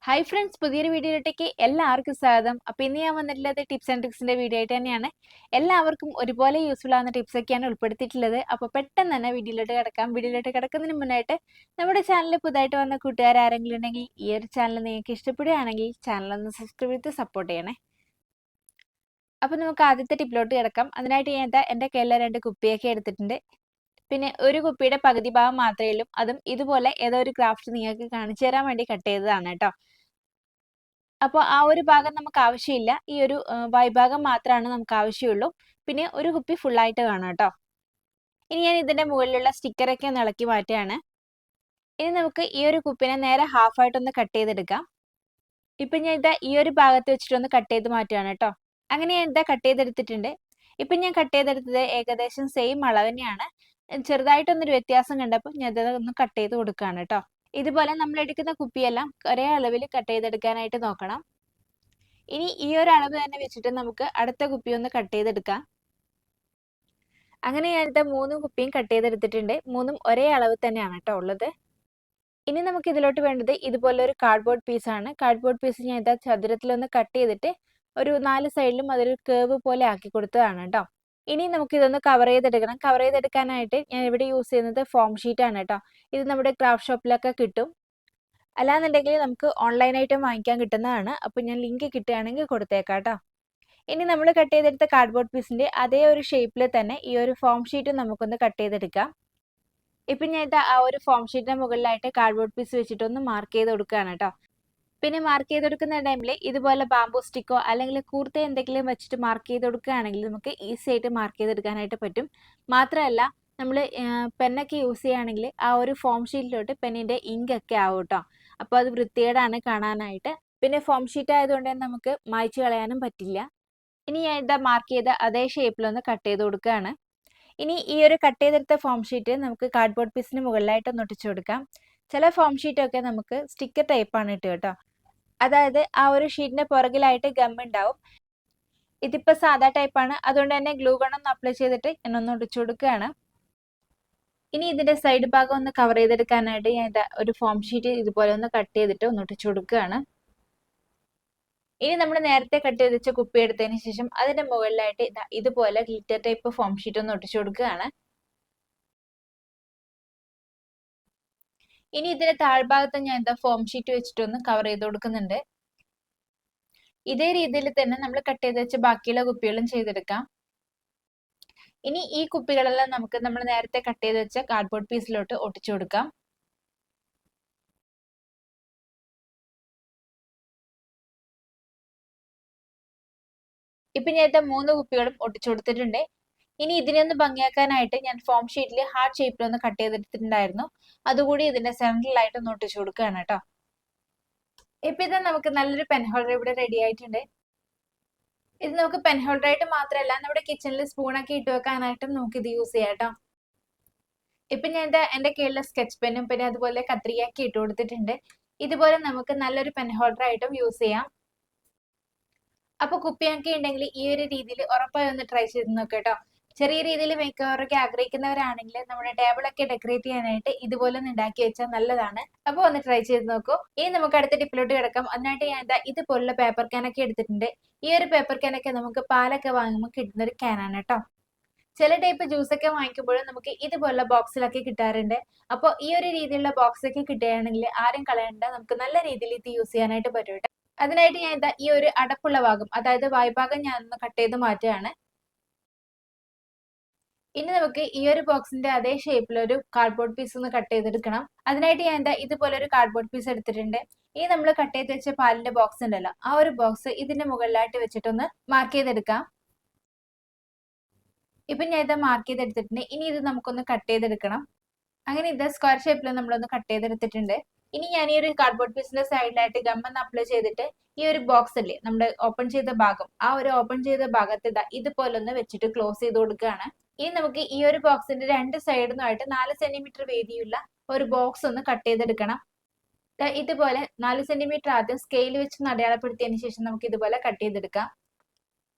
Hi friends, പുതിയൊരു വീഡിയോയിലേക്ക് എല്ലാവർക്കും സ്വാഗതം. അപ്പോൾ ഇന്ന് ഞാൻ വന്നിട്ടുള്ളത് ടിപ്സ് ആൻഡ് ട്രിക്സിന്റെ വീഡിയോ ആയിട്ട് തന്നെയാണ്. എല്ലാവർക്കും ഒരുപോലെ യൂസ്ഫുൾ ആവുന്ന ടിപ്സ് ഒക്കെയാണ് ഉൾപ്പെടുത്തിയിട്ടുള്ളത്. അപ്പോൾ പെട്ടെന്ന് തന്നെ വീഡിയോയിലോട്ട് കിടക്കാം. വീഡിയോയിലോട്ട് കിടക്കുന്നതിന് മുന്നായിട്ട് നമ്മുടെ ചാനലിൽ പുതുതായിട്ട് വന്ന കൂട്ടുകാർ ആരെങ്കിലും ഉണ്ടെങ്കിൽ ഈ ഒരു ചാനൽ നിങ്ങൾക്ക് ഇഷ്ടപ്പെടുകയാണെങ്കിൽ ചാനൽ ഒന്ന് സബ്സ്ക്രൈബ് ചെയ്ത് സപ്പോർട്ട് ചെയ്യണേ. അപ്പോൾ നമുക്ക് ആദ്യത്തെ ടിപ്പിലോട്ട് കിടക്കാം. അതിനായിട്ട് ഞാൻ എൻ്റെ കയ്യിലെ 2 കുപ്പിയൊക്കെ എടുത്തിട്ടുണ്ട്. പിന്നെ ഒരു കുപ്പിയുടെ പകുതി ഭാഗം മാത്രമേ ഉള്ളൂ. അതും ഇതുപോലെ ഏതോ ഒരു ക്രാഫ്റ്റ് നിങ്ങൾക്ക് കാണിച്ചു തരാൻ വേണ്ടി കട്ട് ചെയ്തതാണ് കേട്ടോ. അപ്പോൾ ആ ഒരു ഭാഗം നമുക്ക് ആവശ്യമില്ല. ഈ ഒരു ഭാഗം മാത്രമാണ് നമുക്ക് ആവശ്യമുള്ളൂ. പിന്നെ ഒരു കുപ്പി ഫുള്ളായിട്ട് വേണം കേട്ടോ. ഇനി ഞാൻ ഇതിന്റെ മുകളിലുള്ള സ്റ്റിക്കറൊക്കെ ഒന്ന് ഇളക്കി മാറ്റുകയാണ്. ഇനി നമുക്ക് ഈ ഒരു കുപ്പിനെ നേരെ ഹാഫായിട്ടൊന്ന് കട്ട് ചെയ്തെടുക്കാം. ഇപ്പം ഞാൻ ഇതാ ഈ ഒരു ഭാഗത്ത് വെച്ചിട്ടൊന്ന് കട്ട് ചെയ്ത് മാറ്റുകയാണ് കേട്ടോ. അങ്ങനെ ഞാൻ ഇതാ കട്ട് ചെയ്തെടുത്തിട്ടുണ്ട്. ഇപ്പം ഞാൻ കട്ട് ചെയ്തെടുത്തത് ഏകദേശം സെയിം അളവ് തന്നെയാണ്. ചെറുതായിട്ടൊന്നൊരു വ്യത്യാസം കണ്ടപ്പോൾ ഞാൻ ഇതൊന്ന് കട്ട് ചെയ്ത് കൊടുക്കുകയാണ് കേട്ടോ. ഇതുപോലെ നമ്മൾ എടുക്കുന്ന കുപ്പിയെല്ലാം ഒരേ അളവിൽ കട്ട് ചെയ്തെടുക്കാനായിട്ട് നോക്കണം. ഇനി ഈ ഒരു അളവ് തന്നെ വെച്ചിട്ട് നമുക്ക് അടുത്ത കുപ്പി ഒന്ന് കട്ട് ചെയ്തെടുക്കാം. അങ്ങനെ ഞാനിത് 3 കുപ്പിയും കട്ട് ചെയ്തെടുത്തിട്ടുണ്ട്. 3ഉം ഒരേ അളവ് തന്നെയാണ് കേട്ടോ ഉള്ളത്. ഇനി നമുക്ക് ഇതിലോട്ട് വേണ്ടത് ഇതുപോലെ ഒരു കാർഡ്ബോർഡ് പീസാണ്. കാർഡ്ബോർഡ് പീസ് ഞാൻ ഇതാ ചതുരത്തിലൊന്ന് കട്ട് ചെയ്തിട്ട് ഒരു 4 സൈഡിലും അതൊരു കേവ് പോലെ ആക്കി കൊടുത്തതാണ് കേട്ടോ. ഇനി നമുക്ക് ഇതൊന്ന് കവർ ചെയ്തെടുക്കണം. കവർ ചെയ്തെടുക്കാനായിട്ട് ഞാൻ ഇവിടെ യൂസ് ചെയ്യുന്നത് ഫോം ഷീറ്റ് ആണ് കേട്ടോ. ഇത് നമ്മുടെ ക്രാഫ്റ്റ് ഷോപ്പിലൊക്കെ കിട്ടും. അല്ലാന്നുണ്ടെങ്കിൽ നമുക്ക് ഓൺലൈനായിട്ടും വാങ്ങിക്കാൻ കിട്ടുന്നതാണ്. അപ്പോൾ ഞാൻ ലിങ്ക് കിട്ടുകയാണെങ്കിൽ കൊടുത്തേക്കാം കേട്ടോ. ഇനി നമ്മൾ കട്ട് ചെയ്തെടുത്ത കാർഡ്ബോർഡ് പീസിന്റെ അതേ ഒരു ഷേപ്പിൽ തന്നെ ഈ ഒരു ഫോം ഷീറ്റ് നമുക്കൊന്ന് കട്ട് ചെയ്തെടുക്കാം. ഇപ്പം ഞാൻ ഇത് ആ ഒരു ഫോം ഷീറ്റിന്റെ മുകളിലായിട്ട് കാർഡ്ബോർഡ് പീസ് വെച്ചിട്ടൊന്ന് മാർക്ക് ചെയ്ത് കൊടുക്കുകയാണ് കേട്ടോ. പിന്നെ മാർക്ക് ചെയ്ത് കൊടുക്കുന്ന ടൈമിൽ ഇതുപോലെ ബാംബൂ സ്റ്റിക്കോ അല്ലെങ്കിൽ കൂർത്ത എന്തെങ്കിലും വെച്ചിട്ട് മാർക്ക് ചെയ്ത് കൊടുക്കുകയാണെങ്കിൽ നമുക്ക് ഈസി ആയിട്ട് മാർക്ക് ചെയ്തെടുക്കാനായിട്ട് പറ്റും. മാത്രമല്ല നമ്മൾ പെന്നൊക്കെ യൂസ് ചെയ്യുകയാണെങ്കിൽ ആ ഒരു ഫോം ഷീറ്റിലോട്ട് പെന്നിന്റെ ഇങ്ക് ഒക്കെ ആവും കേട്ടോ. അപ്പോൾ അത് വൃത്തികേടാണ് കാണാനായിട്ട്. പിന്നെ ഫോം ഷീറ്റ് ആയതുകൊണ്ട് തന്നെ നമുക്ക് മായ്ച്ചു കളയാനും പറ്റില്ല. ഇനി ഞാൻ ഇതാ മാർക്ക് ചെയ്ത അതേ ഷേപ്പിലൊന്ന് കട്ട് ചെയ്ത് കൊടുക്കുകയാണ്. ഇനി ഈ ഒരു കട്ട് ചെയ്തെടുത്ത ഫോം ഷീറ്റ് നമുക്ക് കാർഡ്ബോർഡ് പീസിന് മുകളിലായിട്ടൊന്ന് ഒട്ടിച്ചു കൊടുക്കാം. ചില ഫോം ഷീറ്റൊക്കെ നമുക്ക് സ്റ്റിക്കർ ടൈപ്പാണ് കിട്ടുക കേട്ടോ. അതായത് ആ ഒരു ഷീറ്റിന്റെ പുറകിലായിട്ട് ഗം ഉണ്ടാവും. ഇതിപ്പോൾ സാധാ ടൈപ്പാണ്. അതുകൊണ്ട് തന്നെ ഗ്ലൂ ഗൺ ഒന്ന് അപ്ലൈ ചെയ്തിട്ട് ഞാനൊന്ന് ഒട്ടിച്ചു കൊടുക്കുകയാണ്. ഇനി ഇതിന്റെ സൈഡ് ഭാഗം ഒന്ന് കവർ ചെയ്തെടുക്കാനായിട്ട് ഞാൻ ഒരു ഫോം ഷീറ്റ് ഇതുപോലെ ഒന്ന് കട്ട് ചെയ്തിട്ട് ഒന്ന് ഒട്ടിച്ചു കൊടുക്കുകയാണ്. ഇനി നമ്മൾ നേരത്തെ കട്ട് ചെയ്ത് വെച്ച കുപ്പി എടുത്തതിന് ശേഷം അതിന്റെ മുകളിലായിട്ട് ഇതുപോലെ ഗ്ലിറ്റർ ടൈപ്പ് ഫോം ഷീറ്റ് ഒന്ന് ഒട്ടിച്ചു കൊടുക്കുകയാണ്. ഇനി ഇതിന്റെ താഴ്ഭാഗത്ത് ഞാൻ ഫോം ഷീറ്റ് വെച്ചിട്ടൊന്ന് കവർ ചെയ്ത് കൊടുക്കുന്നുണ്ട്. ഇതേ രീതിയിൽ തന്നെ നമ്മൾ കട്ട് ചെയ്ത് വെച്ച ബാക്കിയുള്ള കുപ്പികളും ചെയ്തെടുക്കാം. ഇനി ഈ കുപ്പികളെല്ലാം നമുക്ക് നമ്മൾ നേരത്തെ കട്ട് ചെയ്ത് വെച്ച കാർഡ്ബോർഡ് പീസിലോട്ട് ഒട്ടിച്ചു കൊടുക്കാം. ഇപ്പൊ ഞാൻ 3 കുപ്പികളും ഒട്ടിച്ചു കൊടുത്തിട്ടുണ്ട്. ഇനി ഇതിനെ ഒന്ന് ഭംഗിയാക്കാനായിട്ട് ഞാൻ ഫോം ഷീറ്റിൽ ഹാർട്ട് ഷേപ്പിൽ ഒന്ന് കട്ട് ചെയ്തെടുത്തിട്ടുണ്ടായിരുന്നു. അതുകൂടി ഇതിന്റെ സെന്ററിലായിട്ട് ഒന്ന് ഒട്ടിച്ചു കൊടുക്കുകയാണ് കേട്ടോ. ഇപ്പൊ ഇത് നമുക്ക് നല്ലൊരു പെൻ ഹോൾഡർ ഇവിടെ റെഡി ആയിട്ടുണ്ട്. ഇത് നമുക്ക് പെൻ ഹോൾഡർ ആയിട്ട് മാത്രമല്ല നമ്മുടെ കിച്ചണിൽ സ്പൂണൊക്കെ ഇട്ട് വെക്കാനായിട്ടും നമുക്ക് ഇത് യൂസ് ചെയ്യാം കേട്ടോ. ഇപ്പൊ ഞാൻ എന്റെ കയ്യിലുള്ള സ്കെച്ച് പെന്നും പിന്നെ അതുപോലെ കത്രികയൊക്കെ ഇട്ട് കൊടുത്തിട്ടുണ്ട്. ഇതുപോലെ നമുക്ക് നല്ലൊരു പെൻ ഹോൾഡർ ആയിട്ടും യൂസ് ചെയ്യാം. അപ്പൊ കുപ്പിയൊക്കെ ഉണ്ടെങ്കിൽ ഈ ഒരു രീതിയിൽ ഉറപ്പായി ഒന്ന് ട്രൈ ചെയ്ത് നോക്കാം കേട്ടോ. ചെറിയ രീതിയിൽ മേക്ക് ഓവറൊക്കെ ആഗ്രഹിക്കുന്നവരാണെങ്കിൽ നമ്മുടെ ടേബിളൊക്കെ ഡെക്കറേറ്റ് ചെയ്യാനായിട്ട് ഇതുപോലെ ഒന്ന് ഉണ്ടാക്കി വെച്ചാൽ നല്ലതാണ്. അപ്പോൾ ഒന്ന് ട്രൈ ചെയ്ത് നോക്കൂ. ഇനി നമുക്ക് അടുത്ത ടിപ്പിലോട്ട് കിടക്കാം. അതിനായിട്ട് ഞാൻ ഇതുപോലുള്ള പേപ്പർ ക്യാനൊക്കെ എടുത്തിട്ടുണ്ട്. ഈ ഒരു പേപ്പർ ക്യാനൊക്കെ നമുക്ക് പാലൊക്കെ വാങ്ങുമ്പോൾ കിട്ടുന്ന ഒരു ക്യാനാണ് കേട്ടോ. ചില ടൈപ്പ് ജ്യൂസ് ഒക്കെ വാങ്ങിക്കുമ്പോഴും നമുക്ക് ഇതുപോലുള്ള ബോക്സിലൊക്കെ കിട്ടാറുണ്ട്. അപ്പോൾ ഈ ഒരു രീതിയിലുള്ള ബോക്സ് ഒക്കെ കിട്ടുകയാണെങ്കിൽ ആരും കളയണ്ട, നമുക്ക് നല്ല രീതിയിൽ ഇത് യൂസ് ചെയ്യാനായിട്ട് പറ്റും കേട്ടോ. അതിനായിട്ട് ഞാൻ ഈ ഒരു അടപ്പുള്ള ഭാഗം, അതായത് വായ്ഭാഗം ഞാൻ ഒന്ന് കട്ട് ചെയ്ത് മാറ്റുകയാണ്. ഇനി നമുക്ക് ഈ ഒരു ബോക്സിന്റെ അതേ ഷേപ്പിൽ ഒരു കാർഡ്ബോർഡ് പീസ് ഒന്ന് കട്ട് ചെയ്തെടുക്കണം. അതിനായിട്ട് ഞാൻ ഇതുപോലെ ഒരു കാർഡ്ബോർഡ് പീസ് എടുത്തിട്ടുണ്ട്. ഈ നമ്മൾ കട്ട് ചെയ്ത് വെച്ച പാലിന്റെ ബോക്സ് ഉണ്ടല്ലോ, ആ ഒരു ബോക്സ് ഇതിന്റെ മുകളിലായിട്ട് വെച്ചിട്ടൊന്ന് മാർക്ക് ചെയ്തെടുക്കാം. ഇപ്പൊ ഞാൻ മാർക്ക് ചെയ്തെടുത്തിട്ടുണ്ട്. ഇനി ഇത് നമുക്കൊന്ന് കട്ട് ചെയ്തെടുക്കണം. അങ്ങനെ ഇത് സ്ക്വയർ ഷേപ്പിൽ നമ്മളൊന്ന് കട്ട് ചെയ്തെടുത്തിട്ടുണ്ട്. ഇനി ഞാൻ ഈ ഒരു കാർഡ്ബോർഡ് പീസിന്റെ സൈഡിലായിട്ട് ഗമ്മൊന്ന് അപ്ലൈ ചെയ്തിട്ട് ഈ ഒരു ബോക്സ് അല്ലേ നമ്മുടെ ഓപ്പൺ ചെയ്ത ഭാഗം, ആ ഒരു ഓപ്പൺ ചെയ്ത ഭാഗത്ത് ഇതുപോലെ ഒന്ന് വെച്ചിട്ട് ക്ലോസ് ചെയ്ത് കൊടുക്കുകയാണ്. ഇനി നമുക്ക് ഈ ഒരു ബോക്സിന്റെ 2 സൈഡിനുമായിട്ട് 4 സെന്റിമീറ്റർ വീതിയുള്ള ഒരു ബോക്സ് ഒന്ന് കട്ട് ചെയ്തെടുക്കണം. ഇതുപോലെ 4 സെന്റിമീറ്റർ ആദ്യം സ്കെയിൽ വെച്ച് അടയാളപ്പെടുത്തിയതിനു ശേഷം നമുക്ക് ഇതുപോലെ കട്ട് ചെയ്തെടുക്കാം.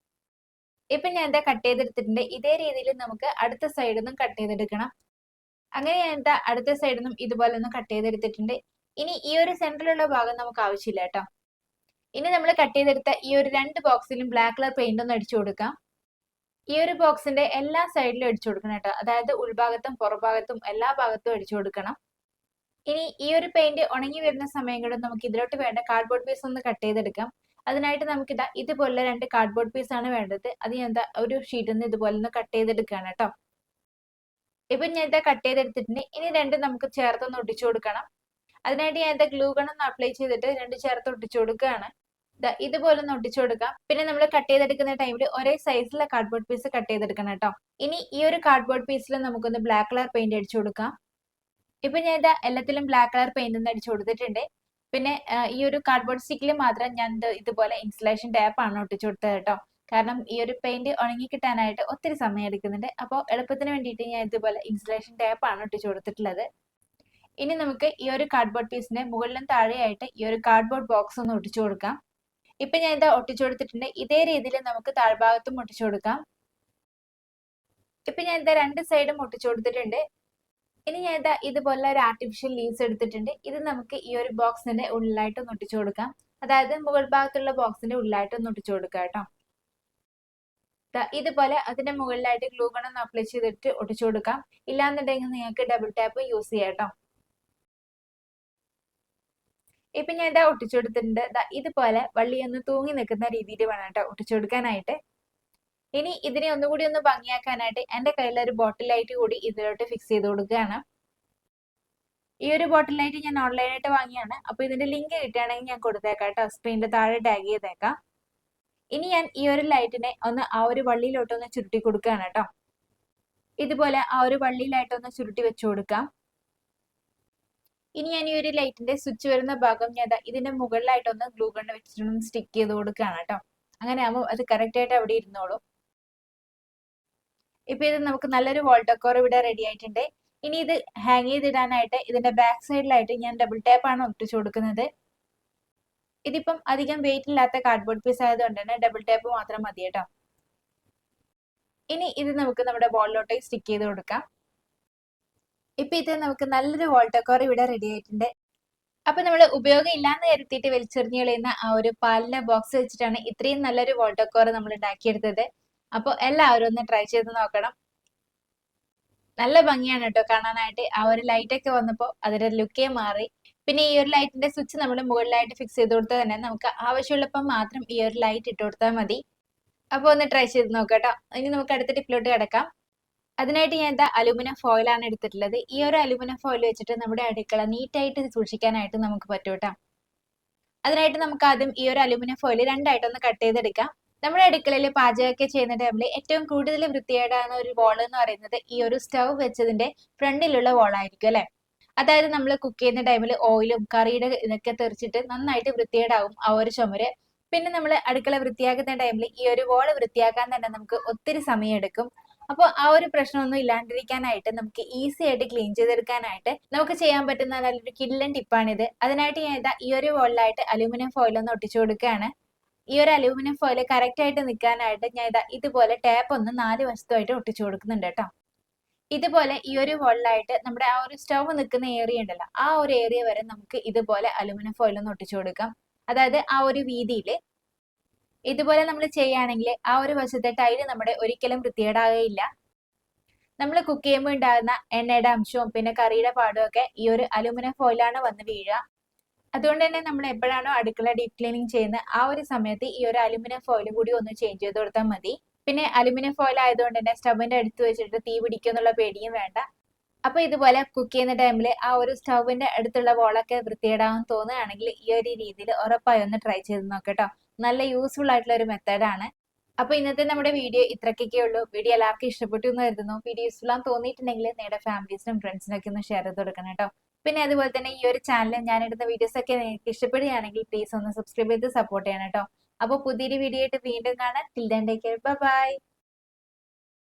ഇപ്പൊ ഞാൻ കട്ട് ചെയ്തെടുത്തിട്ടുണ്ട്. ഇതേ രീതിയിൽ നമുക്ക് അടുത്ത സൈഡിൽ നിന്നും കട്ട് ചെയ്തെടുക്കണം. അങ്ങനെ ഞാൻ അടുത്ത സൈഡിൽ നിന്നും ഇതുപോലെ ഒന്ന് കട്ട് ചെയ്തെടുത്തിട്ടുണ്ട്. ഇനി ഈ ഒരു സെന്ററിലുള്ള ഭാഗം നമുക്ക് ആവശ്യമില്ല കേട്ടോ. ഇനി നമ്മൾ കട്ട് ചെയ്തെടുത്ത ഈ ഒരു 2 ബോക്സിലും ബ്ലാക്ക് കളർ പെയിന്റ് ഒന്ന് അടിച്ചു കൊടുക്കാം. ഈ ഒരു ബോക്സിന്റെ എല്ലാ സൈഡിലും അടിച്ചു കൊടുക്കണം കേട്ടോ. അതായത് ഉൾഭാഗത്തും പുറഭാഗത്തും എല്ലാ ഭാഗത്തും അടിച്ചു കൊടുക്കണം. ഇനി ഈ ഒരു പെയിന്റ് ഉണങ്ങി വരുന്ന സമയം കൊണ്ട് നമുക്ക് ഇതിലോട്ട് വേണ്ട കാർഡ്ബോർഡ് പീസ് ഒന്ന് കട്ട് ചെയ്തെടുക്കാം. അതിനായിട്ട് നമുക്ക് ഇതുപോലെ 2 കാർഡ്ബോർഡ് പീസ് ആണ് വേണ്ടത്. അത് ഞാൻ ഒരു ഷീറ്റിൽ നിന്ന് ഇതുപോലെ ഒന്ന് കട്ട് ചെയ്തെടുക്കുകയാണ് കേട്ടോ. ഇപ്പൊ ഞാൻ കട്ട് ചെയ്തെടുത്തിട്ടുണ്ട്. ഇനി 2 നമുക്ക് ചേർത്തൊന്ന് ഒട്ടിച്ചു കൊടുക്കണം. അതിനായിട്ട് ഞാൻ ഗ്ലൂ ഗൺ ഒന്ന് അപ്ലൈ ചെയ്തിട്ട് 2 ചേർത്ത് ഒട്ടിച്ചു കൊടുക്കുകയാണ്. ഇതുപോലെ ഒന്ന് ഒട്ടിച്ചു കൊടുക്കാം. പിന്നെ നമ്മൾ കട്ട് ചെയ്തെടുക്കുന്ന ടൈമിൽ ഒരേ സൈസിലെ കാർഡ്ബോർഡ് പീസ് കട്ട് ചെയ്തെടുക്കണം കേട്ടോ. ഇനി ഈ ഒരു കാർഡ്ബോർഡ് പീസിൽ നമുക്കൊന്ന് ബ്ലാക്ക് കളർ പെയിന്റ് അടിച്ചു കൊടുക്കാം. ഇപ്പൊ ഞാൻ എല്ലാത്തിലും ബ്ലാക്ക് കളർ പെയിന്റ് ഒന്ന് അടിച്ചു കൊടുത്തിട്ടുണ്ട്. പിന്നെ ഈ ഒരു കാർഡ്ബോർഡ് സ്റ്റിക്കിൽ മാത്രം ഞാൻ ഇതുപോലെ ഇൻസുലേഷൻ ടാപ്പ് ആണ് ഒട്ടിച്ചു കൊടുത്തത് കേട്ടോ. കാരണം ഈ ഒരു പെയിന്റ് ഉണങ്ങി കിട്ടാനായിട്ട് ഒത്തിരി സമയം എടുക്കുന്നുണ്ട്. അപ്പോൾ എളുപ്പത്തിന് വേണ്ടിയിട്ട് ഞാൻ ഇതുപോലെ ഇൻസുലേഷൻ ടാപ്പ് ആണ് ഒട്ടിച്ചു കൊടുത്തിട്ടുള്ളത്. ഇനി നമുക്ക് ഈ ഒരു കാർഡ്ബോർഡ് പീസിന്റെ മുകളിലും താഴെയായിട്ട് ഈ ഒരു കാർഡ്ബോർഡ് ബോക്സ് ഒന്ന് ഒട്ടിച്ചു കൊടുക്കാം. ഇപ്പൊ ഞാൻ ഒട്ടിച്ചു കൊടുത്തിട്ടുണ്ട്. ഇതേ രീതിയിൽ നമുക്ക് താഴ്ഭാഗത്തും ഒട്ടിച്ചു കൊടുക്കാം. ഇപ്പൊ ഞാൻ 2 സൈഡും ഒട്ടിച്ചു കൊടുത്തിട്ടുണ്ട്. ഇനി ഞാൻ ഇതുപോലെ ഒരു ആർട്ടിഫിഷ്യൽ ലീവ്സ് എടുത്തിട്ടുണ്ട്. ഇത് നമുക്ക് ഈ ഒരു ബോക്സിന്റെ ഉള്ളിലായിട്ട് ഒന്ന് ഒട്ടിച്ചു കൊടുക്കാം. അതായത് മുകൾ ഭാഗത്തുള്ള ബോക്സിന്റെ ഉള്ളിലായിട്ട് ഒന്ന് ഒട്ടിച്ചു കൊടുക്കാം കേട്ടോ. ഇതുപോലെ അതിന്റെ മുകളിലായിട്ട് ഗ്ലൂ ഗൺ ഒന്ന് അപ്ലൈ ചെയ്തിട്ട് ഒട്ടിച്ചു കൊടുക്കാം. ഇല്ലാന്നുണ്ടെങ്കിൽ നിങ്ങൾക്ക് ഡബിൾ ടാപ്പ് യൂസ് ചെയ്യാം കേട്ടോ. ഇപ്പൊ ഞാൻ ഒട്ടിച്ചു കൊടുത്തിട്ടുണ്ട്. ഇതുപോലെ വള്ളി ഒന്ന് തൂങ്ങി നിൽക്കുന്ന രീതിയിൽ വേണം കേട്ടോ ഒട്ടിച്ചു കൊടുക്കാനായിട്ട്. ഇനി ഇതിനെ ഒന്നുകൂടി ഒന്ന് ഭംഗിയാക്കാനായിട്ട് എന്റെ കയ്യിൽ ഒരു ബോട്ടിൽ ലൈറ്റ് കൂടി ഇതിലോട്ട് ഫിക്സ് ചെയ്ത് കൊടുക്കുകയാണ്. ഈ ഒരു ബോട്ടിൽ ലൈറ്റ് ഞാൻ ഓൺലൈനായിട്ട് വാങ്ങിയാണ്. അപ്പൊ ഇതിന്റെ ലിങ്ക് കിട്ടുകയാണെങ്കിൽ ഞാൻ കൊടുത്തേക്കാം കേട്ടോ. സ്ക്രീനിന്റെ താഴെ ടാഗ് ചെയ്തേക്കാം. ഇനി ഞാൻ ഈ ഒരു ലൈറ്റിനെ ഒന്ന് ആ ഒരു വള്ളിയിലോട്ട് ഒന്ന് ചുരുട്ടി കൊടുക്കുകയാണ് കേട്ടോ. ഇതുപോലെ ആ ഒരു വള്ളിയിലായിട്ട് ഒന്ന് ചുരുട്ടി വെച്ചു കൊടുക്കാം. ഇനി ഞാൻ ഈ ഒരു ലൈറ്റിന്റെ സ്വിച്ച് വരുന്ന ഭാഗം ഞാൻ ഇതിന്റെ മുകളിലായിട്ടൊന്ന് ഗ്ലൂ ഗൺ വെച്ചിട്ടൊന്ന് സ്റ്റിക്ക് ചെയ്ത് കൊടുക്കുകയാണ് കേട്ടോ. അങ്ങനെ ആകുമ്പോൾ അത് കറക്റ്റ് ആയിട്ട് അവിടെ ഇരുന്നോളും. ഇപ്പൊ ഇത് നമുക്ക് നല്ലൊരു വാൾ ഡെക്കോർ ഇവിടെ റെഡി ആയിട്ടുണ്ട്. ഇനി ഇത് ഹാങ് ചെയ്തിടാനായിട്ട് ഇതിന്റെ ബാക്ക് സൈഡിലായിട്ട് ഞാൻ ഡബിൾ ടാപ്പ് ആണ് ഒട്ടിച്ചു കൊടുക്കുന്നത്. ഇതിപ്പം അധികം വെയിറ്റ് ഇല്ലാത്ത കാർഡ്ബോർഡ് പീസ് ആയതുകൊണ്ട് തന്നെ ഡബിൾ ടാപ്പ് മാത്രം മതി കേട്ടോ. ഇനി ഇത് നമുക്ക് നമ്മുടെ വാളിലോട്ടേക്ക് സ്റ്റിക്ക് ചെയ്ത് കൊടുക്കാം. ഇപ്പൊ ഇത് നമുക്ക് നല്ലൊരു വാൾ ഡെക്കോർ ഇവിടെ റെഡി ആയിട്ടുണ്ട്. അപ്പൊ നമ്മൾ ഉപയോഗം ഇല്ലാന്ന് കരുത്തിയിട്ട് വലിച്ചെറിഞ്ഞു കളയുന്ന ആ ഒരു പാലിന്റെ ബോക്സ് വെച്ചിട്ടാണ് ഇത്രയും നല്ലൊരു വാൾ ഡെക്കോർ നമ്മൾ ഉണ്ടാക്കിയെടുത്തത്. അപ്പോൾ എല്ലാവരും ഒന്ന് ട്രൈ ചെയ്ത് നോക്കണം. നല്ല ഭംഗിയാണ് കേട്ടോ കാണാനായിട്ട്. ആ ഒരു ലൈറ്റ് ഒക്കെ വന്നപ്പോൾ അതിന്റെ ലുക്കേ മാറി. പിന്നെ ഈ ഒരു ലൈറ്റിന്റെ സ്വിച്ച് നമ്മൾ മുകളിലായിട്ട് ഫിക്സ് ചെയ്ത് കൊടുത്താൽ തന്നെ നമുക്ക് ആവശ്യമുള്ളപ്പോൾ മാത്രം ഈ ഒരു ലൈറ്റ് ഇട്ട് കൊടുത്താൽ മതി. അപ്പോൾ ഒന്ന് ട്രൈ ചെയ്ത് നോക്കട്ടോ. ഇനി നമുക്ക് അടുത്ത ടിപ്പിലോട്ട് കിടക്കാം. അതിനായിട്ട് ഞാൻ അലുമിനിയം ഫോയിലാണ് എടുത്തിട്ടുള്ളത്. ഈ ഒരു അലുമിനിയം ഫോയിൽ വെച്ചിട്ട് നമ്മുടെ അടുക്കള നീറ്റായിട്ട് സൂക്ഷിക്കാനായിട്ട് നമുക്ക് പറ്റും കേട്ടോ. അതിനായിട്ട് നമുക്ക് ആദ്യം ഈ ഒരു അലുമിനിയം ഫോയിൽ 2ആയിട്ടൊന്ന് കട്ട് ചെയ്തെടുക്കാം. നമ്മുടെ അടുക്കളയിൽ പാചകമൊക്കെ ചെയ്യുന്ന ടൈമിൽ ഏറ്റവും കൂടുതൽ വൃത്തികേടാകുന്ന ഒരു വോൾ എന്ന് പറയുന്നത് ഈ ഒരു സ്റ്റൗ വെച്ചതിന്റെ ഫ്രണ്ടിലുള്ള വോളായിരിക്കും അല്ലെ. അതായത് നമ്മൾ കുക്ക് ചെയ്യുന്ന ടൈമിൽ ഓയിലും കറിയുടെ ഇതൊക്കെ തെറിച്ചിട്ട് നന്നായിട്ട് വൃത്തികേടാവും ആ ഒരു ചുമര്. പിന്നെ നമ്മൾ അടുക്കള വൃത്തിയാക്കുന്ന ടൈമിൽ ഈ ഒരു വോള് വൃത്തിയാക്കാൻ തന്നെ നമുക്ക് ഒത്തിരി സമയം എടുക്കും. അപ്പോൾ ആ ഒരു പ്രശ്നമൊന്നും ഇല്ലാണ്ടിരിക്കാനായിട്ട് നമുക്ക് ഈസി ആയിട്ട് ക്ലീൻ ചെയ്തെടുക്കാനായിട്ട് നമുക്ക് ചെയ്യാൻ പറ്റുന്ന നല്ലൊരു കിഡിലൻ ടിപ്പാണിത്. അതിനായിട്ട് ഞാൻ ഈ ഒരു വോളിലായിട്ട് അലൂമിനിയം ഫോയിൽ ഒന്ന് ഒട്ടിച്ചു കൊടുക്കുകയാണ്. ഈ ഒരു അലൂമിനിയം ഫോയിൽ കറക്റ്റ് ആയിട്ട് നിൽക്കാനായിട്ട് ഞാൻ ഇതുപോലെ ടാപ്പ് ഒന്ന് 4 വശത്തുമായിട്ട് ഒട്ടിച്ചു കൊടുക്കുന്നുണ്ട് കേട്ടോ. ഇതുപോലെ ഈ ഒരു വോളിലായിട്ട് നമ്മുടെ ആ ഒരു സ്റ്റൗ നിൽക്കുന്ന ഏരിയ ഉണ്ടല്ലോ, ആ ഒരു ഏരിയ വരെ നമുക്ക് ഇതുപോലെ അലൂമിനിയം ഫോയിൽ ഒന്ന് ഒട്ടിച്ചു കൊടുക്കാം. അതായത് ആ ഒരു വീതിയിൽ ഇതുപോലെ നമ്മൾ ചെയ്യുകയാണെങ്കിൽ ആ ഒരു വശത്തെ ടൈല് നമ്മുടെ ഒരിക്കലും വൃത്തികേടാകുകയില്ല. നമ്മൾ കുക്ക് ചെയ്യുമ്പോൾ ഉണ്ടാകുന്ന എണ്ണയുടെ അംശവും പിന്നെ കറിയുടെ പാടും ഒക്കെ ഈ ഒരു അലൂമിനിയം ഫോയിലാണ് വന്ന് വീഴുക. അതുകൊണ്ട് തന്നെ നമ്മൾ എപ്പോഴാണോ അടുക്കള ഡീപ് ക്ലീനിങ് ചെയ്യുന്നത് ആ ഒരു സമയത്ത് ഈ ഒരു അലൂമിനിയം ഫോയിലും കൂടി ഒന്ന് ചേഞ്ച് ചെയ്ത് കൊടുത്താൽ മതി. പിന്നെ അലൂമിനിയം ഫോയിൽ ആയതുകൊണ്ട് തന്നെ സ്റ്റവിന്റെ അടുത്ത് വെച്ചിട്ട് തീ പിടിക്കുന്നുള്ള പേടിയും വേണ്ട. അപ്പൊ ഇതുപോലെ കുക്ക് ചെയ്യുന്ന ടൈമിൽ ആ ഒരു സ്റ്റവിന്റെ അടുത്തുള്ള വോളൊക്കെ വൃത്തികേടാവാൻ തോന്നുകയാണെങ്കിൽ ഈ ഒരു രീതിയിൽ ഉറപ്പായി ഒന്ന് ട്രൈ ചെയ്ത് നോക്കട്ടോ. നല്ല യൂസ്ഫുൾ ആയിട്ടുള്ള ഒരു മെത്തേഡാണ്. അപ്പൊ ഇന്നത്തെ നമ്മുടെ വീഡിയോ ഇത്രയൊക്കെ ഉള്ളൂ. വീഡിയോ എല്ലാവർക്കും ഇഷ്ടപ്പെട്ടു എന്ന് കരുതുന്നു. വീഡിയോ യൂസ്ഫുൾ ആണെന്ന് തോന്നിയിട്ടുണ്ടെങ്കിൽ നിങ്ങളുടെ ഫാമിലീസിനും ഫ്രണ്ട്സിനൊക്കെ ഒന്ന് ഷെയർ ചെയ്ത് കൊടുക്കണം കേട്ടോ. പിന്നെ അതുപോലെ തന്നെ ഈ ഒരു ചാനൽ ഞാൻ എടുത്ത വീഡിയോസ് ഒക്കെ നിങ്ങൾക്ക് ഇഷ്ടപ്പെടുകയാണെങ്കിൽ പ്ലീസ് ഒന്ന് സബ്സ്ക്രൈബ് ചെയ്ത് സപ്പോർട്ട് ചെയ്യണം കേട്ടോ. അപ്പോൾ പുതിയൊരു വീഡിയോ ആയിട്ട് വീണ്ടും കാണാം. Till then take care. By.